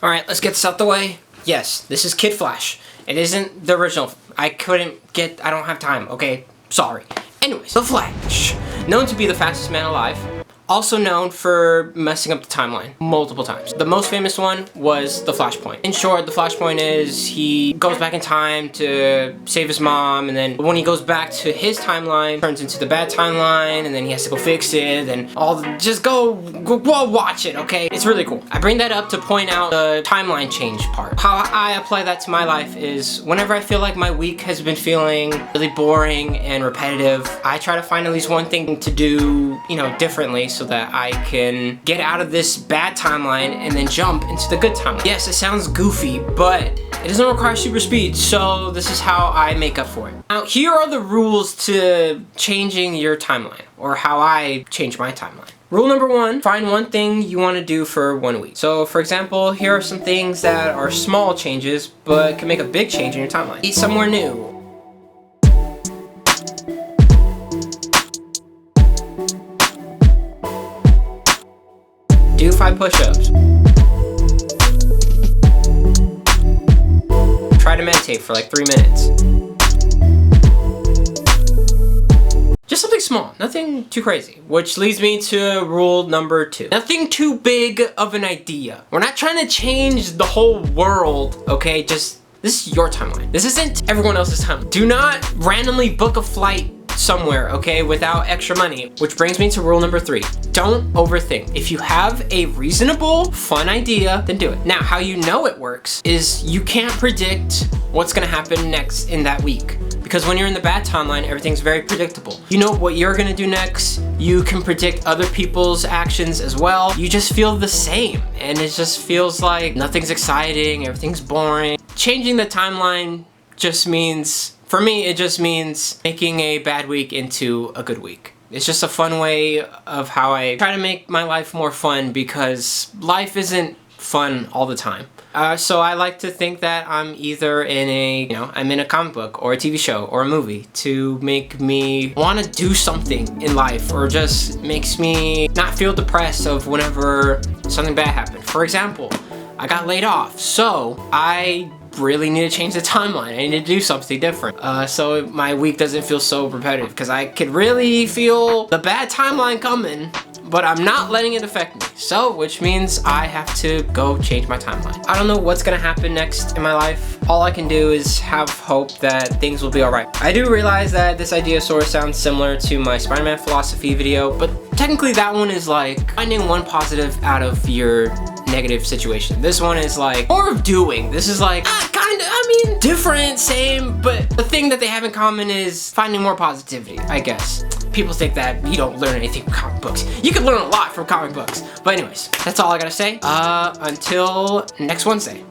Alright, let's get this out the way. Yes, this is Kid Flash. It isn't the original. I don't have time, okay? Sorry. Anyways, The Flash. Known to be the fastest man alive. Also known for messing up the timeline multiple times. The most famous one was the Flashpoint. In short, the Flashpoint is he goes back in time to save his mom, and then when he goes back to his timeline, turns into the bad timeline, and then he has to go fix it, and just go watch it, okay? It's really cool. I bring that up to point out the timeline change part. How I apply that to my life is whenever I feel like my week has been feeling really boring and repetitive, I try to find at least one thing to do, differently, so that I can get out of this bad timeline and then jump into the good timeline. Yes, it sounds goofy, but it doesn't require super speed, so this is how I make up for it. Now, here are the rules to changing your timeline, or how I change my timeline. Rule number 1, find one thing you want to do for 1 week. So, for example, here are some things that are small changes, but can make a big change in your timeline. Eat somewhere new. Do 5 push-ups. Try to meditate for like 3 minutes. Just something small, nothing too crazy. Which leads me to rule number 2. Nothing too big of an idea. We're not trying to change the whole world, okay? This is your timeline. This isn't everyone else's timeline. Do not randomly book a flight somewhere, okay, without extra money. Which brings me to rule number 3. Don't overthink. If you have a reasonable, fun idea, then do it. Now, how you know it works is you can't predict what's gonna happen next in that week. Because when you're in the bad timeline, everything's very predictable. You know what you're gonna do next. You can predict other people's actions as well. You just feel the same. And it just feels like nothing's exciting, everything's boring. Changing the timeline just means, for me, it just means making a bad week into a good week. It's just a fun way of how I try to make my life more fun, because life isn't fun all the time. So I like to think that I'm either in I'm in a comic book or a TV show or a movie to make me want to do something in life, or just makes me not feel depressed of whenever something bad happened. For example, I got laid off, so I really need to change the timeline. I need to do something different. So my week doesn't feel so repetitive, because I could really feel the bad timeline coming, but I'm not letting it affect me. So, which means I have to go change my timeline. I don't know what's gonna happen next in my life. All I can do is have hope that things will be alright. I do realize that this idea sort of sounds similar to my Spider-Man philosophy video, but technically that one is like finding one positive out of your negative situation. This one is like more of doing. This is like different, same, but the thing that they have in common is finding more positivity, I guess. People think that you don't learn anything from comic books. You can learn a lot from comic books. But anyways, that's all I gotta say. Until next Wednesday.